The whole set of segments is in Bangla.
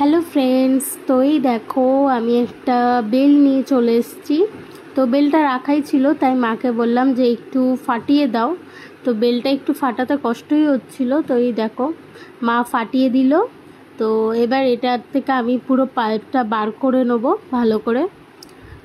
হ্যালো ফ্রেন্ডস, তো এই দেখো আমি একটা বেল নিয়ে চলে এসেছি। তো বেলটা রাখাই ছিল, তাই মাকে বললাম যে একটু ফাটিয়ে দাও। তো বেলটা একটু ফাটাতে কষ্টই হচ্ছিল, তো এই দেখো মা ফাটিয়ে দিল। তো এবার এটার থেকে আমি পুরো পাল্পটা বার করে নেব ভালো করে।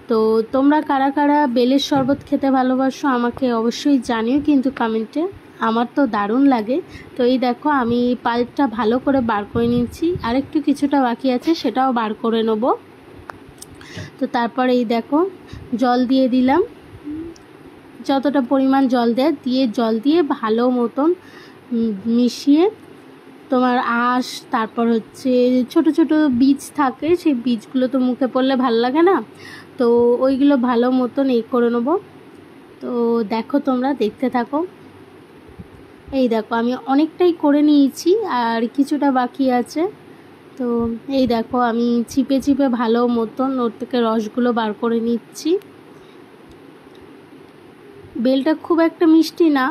তো তোমরা কারা কারা বেলের শরবত খেতে ভালোবাসো আমাকে অবশ্যই জানিও কিন্তু কমেন্টে। আমার তো দারুণ লাগে। তো এই দেখো আমি পাল্পটা ভালো করে বার করে নিচ্ছি, আর একটু কিছুটা বাকি আছে সেটাও বার করে নেব। তো তারপর এই দেখো জল দিয়ে দিলাম, যতটা পরিমাণ জল দেয় জল দিয়ে ভালো মতন মিশিয়ে তোমার আঁশ, তারপর হচ্ছে ছোট ছোট বীজ থাকে, সেই বীজগুলো তো মুখে পড়লে ভালো লাগে না, তো ওইগুলো ভালো মতন করে নেব। তো দেখো তোমরা দেখতে থাকো। এই দেখো আমি অনেকটাই করে নিয়েছি, আর কিছুটা বাকি আছে। তো এই দেখো আমি চিপে চিপে ভালো মতন ওর থেকে রসগুলো বার করে নিচ্ছি। বেলটা খুব একটা মিষ্টি না,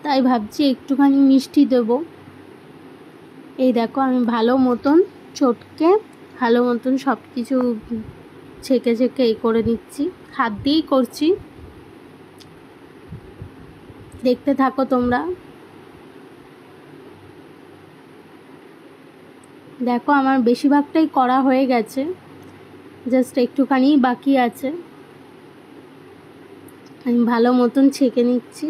তাই ভাবছি একটুখানি মিষ্টি দেবো। এই দেখো আমি ভালো মতন চটকে ভালো মতন সব কিছু ছেঁকে ছেঁকে করে নিচ্ছি, হাত দিয়েই করছি। দেখতে থাকো তোমরা। দেখো আমার বেশিরভাগটাই করা হয়ে গেছে, জাস্ট একটুখানি বাকি আছে। আমি ভালো মতন ছেঁকে নিচ্ছি,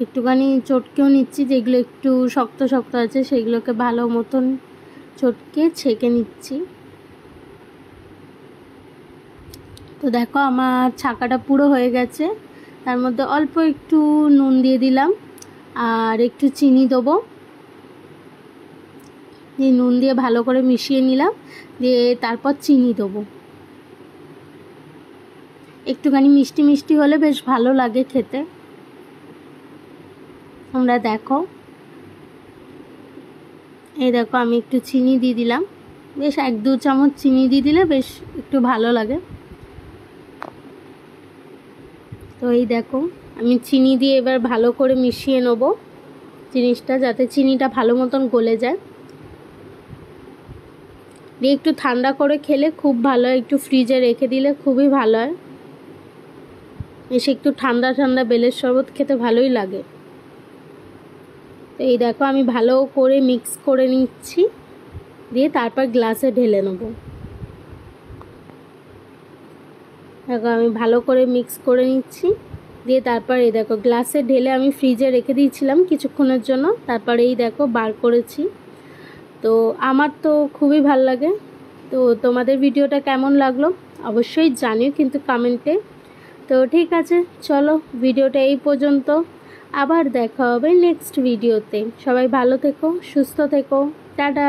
একটুখানি চটকেও নিচ্ছি, যেগুলো একটু শক্ত শক্ত আছে সেগুলোকে ভালো মতন চটকে ছেঁকে নিচ্ছি। তো দেখো আমার ছাকাটা পুরো হয়ে গেছে, তার মধ্যে অল্প একটু নুন দিয়ে দিলাম আর একটু চিনি দেবো। দিয়ে নুন দিয়ে ভালো করে মিশিয়ে নিলাম, দিয়ে তারপর চিনি দেবো। একটুখানি মিষ্টি মিষ্টি হলে বেশ ভালো লাগে খেতে। তোমরা দেখো, এই দেখো আমি একটু চিনি দিয়ে দিলাম, বেশ 1-2 চামচ চিনি দিয়ে দিলে বেশ একটু ভালো লাগে। তো এই দেখো আমি চিনি দিয়ে এবার ভালো করে মিশিয়ে নেব জিনিসটা, যাতে চিনিটা ভালো মতন গলে যায়। দিয়ে একটু ঠান্ডা করে খেলে খুব ভালো হয়, একটু ফ্রিজে রেখে দিলে খুবই ভালো হয়। এসে একটু ঠান্ডা ঠান্ডা বেলের শরবত খেতে ভালোই লাগে। তো এই দেখো আমি ভালো করে মিক্স করে নিচ্ছি, দিয়ে তারপর গ্লাসে ঢেলে নেব। দেখো আমি ভালো করে মিক্স করে নিচ্ছি, দিয়ে তারপর এই দেখো গ্লাসে ঢেলে আমি ফ্রিজে রেখে দিয়েছিলাম কিছুক্ষণের জন্য, তারপরে এই দেখো বার করেছি। তো আমার তো খুবই ভালো লাগে। তো তোমাদের ভিডিওটা কেমন লাগলো অবশ্যই জানিও কিন্তু কমেন্টে। তো ঠিক আছে, চলো ভিডিওটা এই পর্যন্ত, আবার দেখা হবে নেক্সট ভিডিওতে। সবাই ভালো থেকো, সুস্থ থেকো, টাটা।